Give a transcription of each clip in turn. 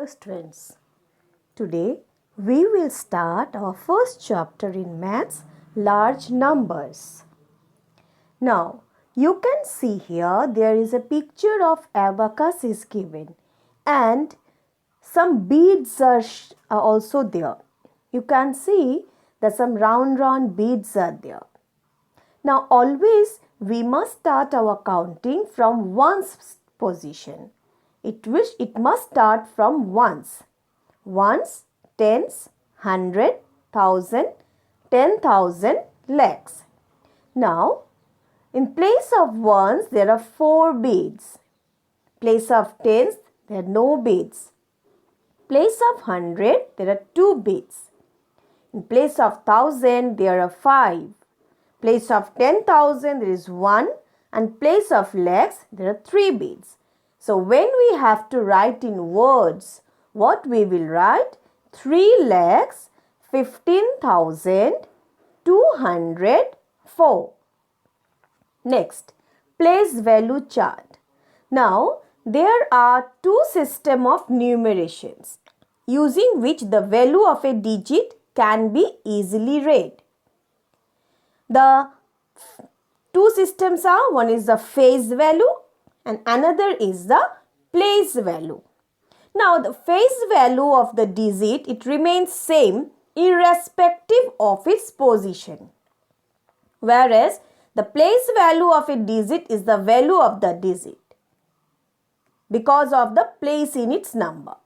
Students, today we will start our first chapter in maths, large numbers. Now, you can see here there is a picture of abacus is given and some beads are also there. You can see that some round beads are there. Now, always we must start our counting from ones position. It must start from ones. Ones, tens, hundred, thousand, 10,000, lakhs. Now, in place of ones, there are 4 beads. Place of tens, there are no beads. Place of hundred, there are 2 beads. In place of thousand, there are 5. Place of 10,000, there is 1. And place of lakhs, there are 3 beads. So, when we have to write in words, what we will write? 3,15,204. Next, place value chart. Now, there are 2 systems of numerations using which the value of a digit can be easily read. The 2 systems are, one is the face value and another is the place value. Now, the face value of the digit, it remains same irrespective of its position. Whereas, the place value of a digit is the value of the digit because of the place in its number,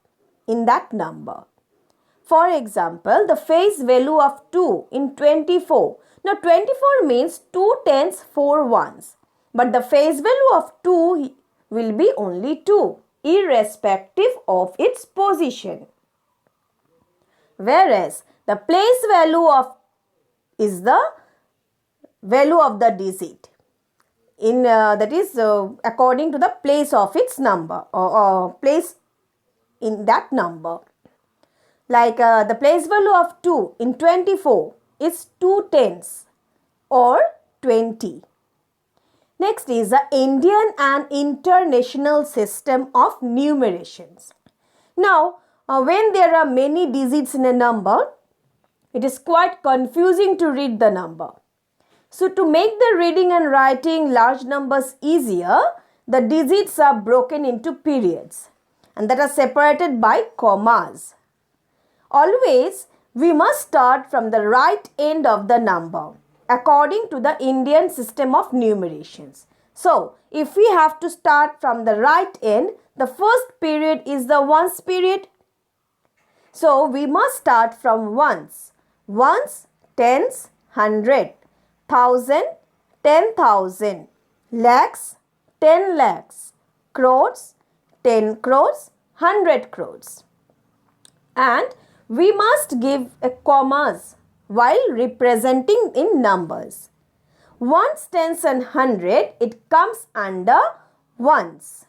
in that number. For example, the face value of 2 in 24. Now, 24 means 2 tens, 4 ones. But the face value of 2 will be only 2, irrespective of its position. Whereas, the place value of is the value of the digit. That is according to the place of its number or place in that number. Like the place value of 2 in 24 is 2 tens or 20. Next is the Indian and international system of numerations. Now, when there are many digits in a number, it is quite confusing to read the number. So, to make the reading and writing large numbers easier, the digits are broken into periods and that are separated by commas. Always, we must start from the right end of the number according to the Indian system of numerations. So, if we have to start from the right end, the first period is the ones period. So, we must start from ones. Ones, tens, hundred, thousand, 10,000, lakhs, 10 lakhs, crores, 10 crores, 100 crores. And we must give a commas while representing in numbers. Ones, tens and hundred, it comes under ones.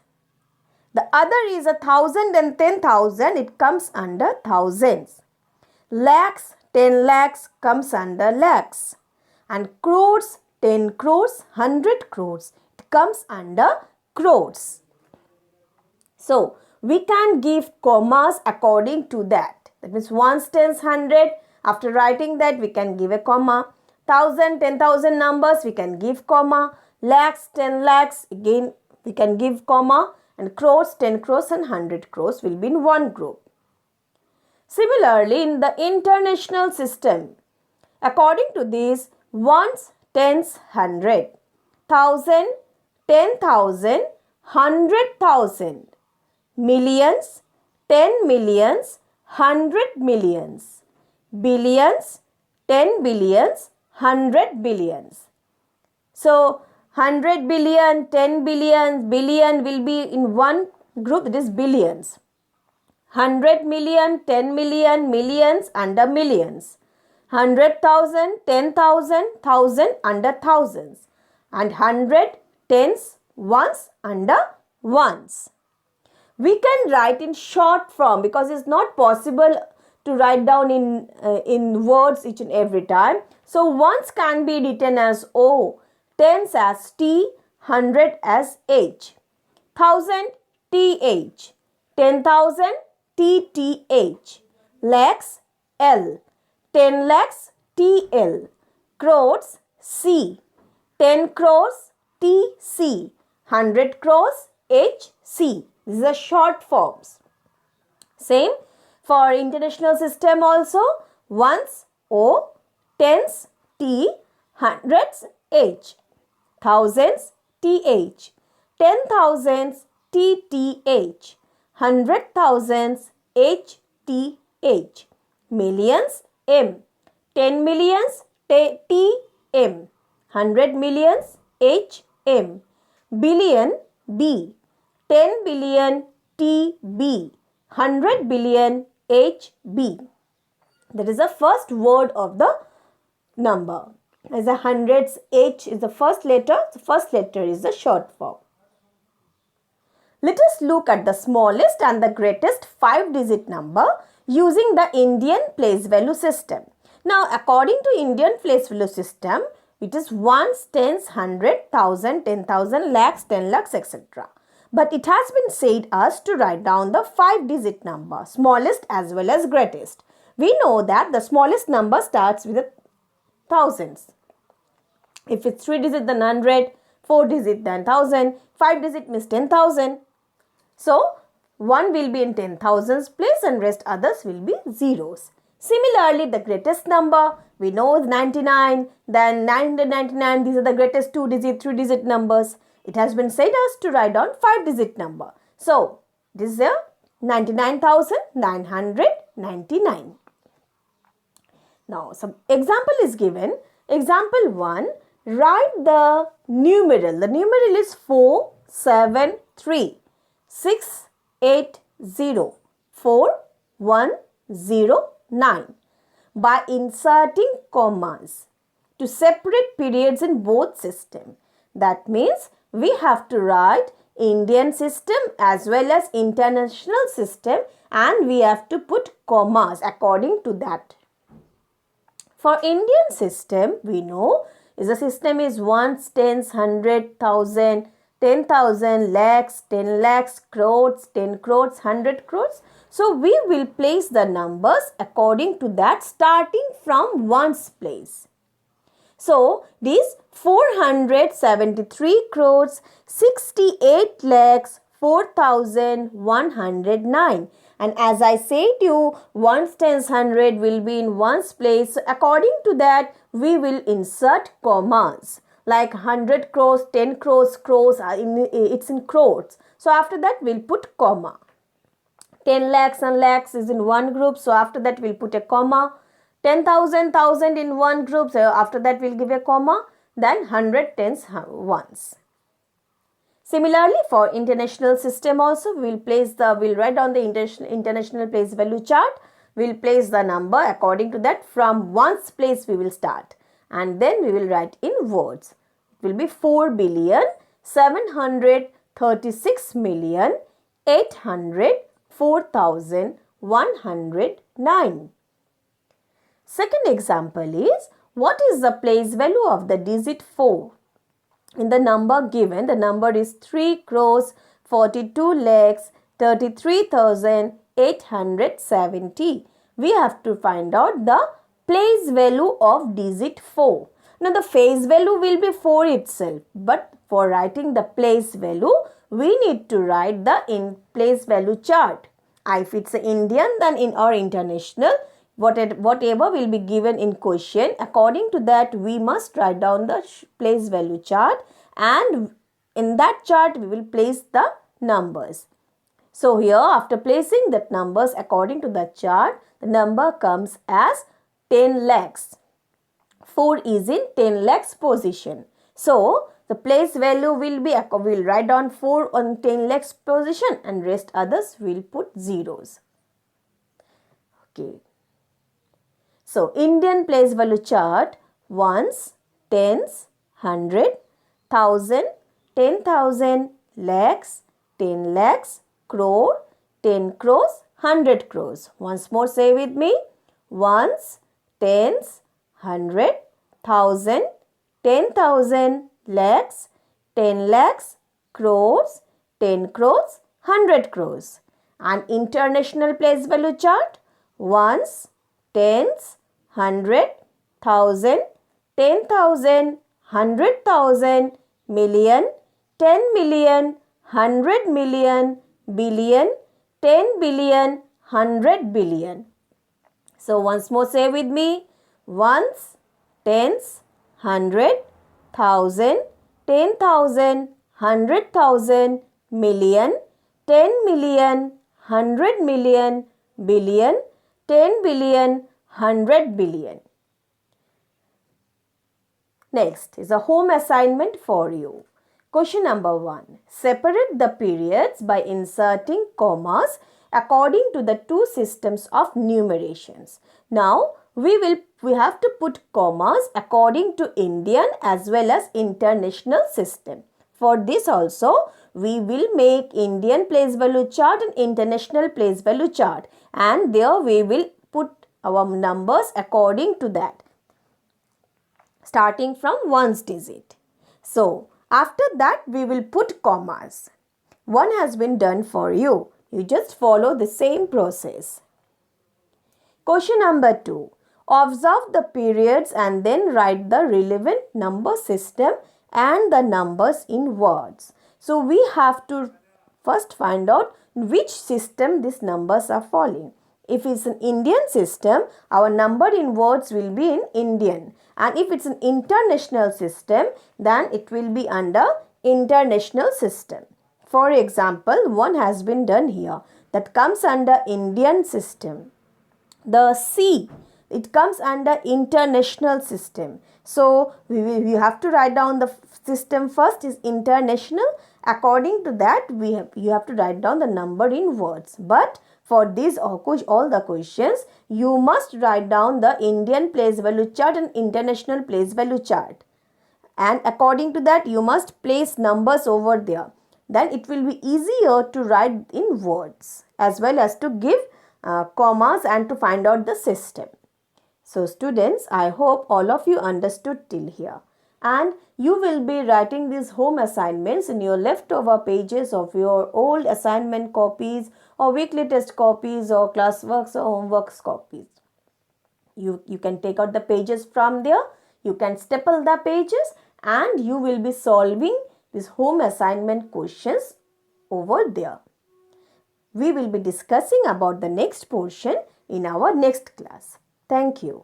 The other is 1,000 and 10,000, it comes under thousands. Lakhs, 10 lakhs comes under lakhs. And crores, 10 crores, 100 crores, it comes under crores. So, we can give commas according to that. That means ones, tens, 100. After writing that, we can give a comma. 1,000, 10,000 numbers, we can give comma. Lakhs, 10 lakhs, again we can give comma. And crores, 10 crores and 100 crores will be in one group. Similarly, in the international system, according to this, ones, tens, 100, 1,000, 10,000, 100,000, millions, 10 millions, 100 millions, billions, 10 billions, 100 billions. So, 100 billion, 10 billion, billion will be in one group, that is billions. 100 million, 10 million, millions under millions. 100,000, 10,000, 1,000 under thousands. And 100, tens, ones under ones. We can write in short form because it's not possible to write down in words each and every time. So, ones can be written as O, tens as T, 100 as H, 1,000 TH, 10,000 TTH, lakhs L, 10 lakhs TL, crores C, 10 crores TC, 100 crores HC. These are short forms. Same for international system also. Ones O, tens T, hundreds H, thousands TH, 10,000s TTH, 100,000s HTH, millions M, 10 millions TM, 100 millions HM, billion B, 10 billion TB, 100 billion HB. That is the first word of the number. As a hundreds, H is the first letter. The first letter is the short form. Let us look at the smallest and the greatest 5-digit number using the Indian place value system. Now, according to Indian place value system, it is ones, tens, 100, 1000, 10,000, lakhs, 10 lakhs, etc. But it has been said us to write down the 5-digit number, smallest as well as greatest. We know that the smallest number starts with the thousands. If it's 3-digit, then 100, 4-digit, then 1000, 5-digit means 10,000. So, 1 will be in 10,000s place and rest others will be zeros. Similarly, the greatest number we know is 99, then 999. These are the greatest 2-digit, 3-digit numbers. It has been said us to write down 5-digit number. So, this is 99,999. Now, some example is given. Example 1, write the numeral. The numeral is 473 680 4109 by inserting commas to separate periods in both systems. That means we have to write Indian system as well as international system, and we have to put commas according to that. For Indian system, we know is the system is ones, tens, 100, 1000, 10,000, lakhs, 10 lakhs, crores, 10 crores, 100 crores. So, we will place the numbers according to that starting from ones place. So, these 473 crores, 68 lakhs, 4,109. And as I say to you, ones, tens, 100 will be in ones place. So, according to that, we will insert commas. Like 100 crores, 10 crores, crores, it's in crores. So, after that, we'll put comma. 10 lakhs and lakhs is in one group. So, after that, we'll put a comma. 10,000, 1000 in one group. So, after that, we'll give a comma. Then 100 tens ones. Similarly, for international system also, we'll write down the international place value chart. We'll place the number according to that. From ones place we will start. And then we will write in words. It will be 4,736,804,109. Second example is, what is the place value of the digit 4? In the number given, the number is 3 crores 42 lakhs 33,870. We have to find out the place value of digit 4. Now, the face value will be 4 itself, but for writing the place value, we need to write the place value chart. If it's Indian, then in or international, whatever will be given in question, according to that we must write down the place value chart, and in that chart we will place the numbers. So here, after placing that numbers according to the chart, the number comes as 10 lakhs. 4 is in 10 lakhs position. So the place value will be, we'll write down 4 on 10 lakhs position, and rest others will put zeros. Okay. So, Indian place value chart, ones, tens, 100, 1000, 10,000, lakhs, 10 lakhs, crore, 10 crores, 100 crores. Once more say with me, ones, tens, 100, 1000, 10,000, lakhs, 10 lakhs, crores, 10 crores, 100 crores. An international place value chart: ones, tens, 100, 1000, 10,000, 100,000, million, 10 million, 100 million, billion, 10 billion, 100 billion. So once more say with me: ones, tens, 100, 1000, 10,000, 100,000, million, 10 million, 100 million, billion, 10 billion, 100 billion. Next is a home assignment for you. Question number 1. Separate the periods by inserting commas according to the two systems of numerations. Now, we have to put commas according to Indian as well as international system. For this also, we will make Indian place value chart and international place value chart, and there we will put our numbers according to that, starting from ones digit. So, after that we will put commas. One has been done for you. You just follow the same process. Question number 2. Observe the periods and then write the relevant number system and the numbers in words. So, we have to first find out which system these numbers are following. If it's an Indian system, our number in words will be in Indian. And if it's an international system, then it will be under international system. For example, one has been done here that comes under Indian system. The C, it comes under international system. So, we have to write down the system first is international. According to that, you have to write down the number in words. But for these all the questions, you must write down the Indian place value chart and international place value chart. And according to that, you must place numbers over there. Then it will be easier to write in words as well as to give commas and to find out the system. So students, I hope all of you understood till here. And you will be writing these home assignments in your leftover pages of your old assignment copies or weekly test copies or classworks or homeworks copies. You can take out the pages from there. You can staple the pages and you will be solving these home assignment questions over there. We will be discussing about the next portion in our next class. Thank you.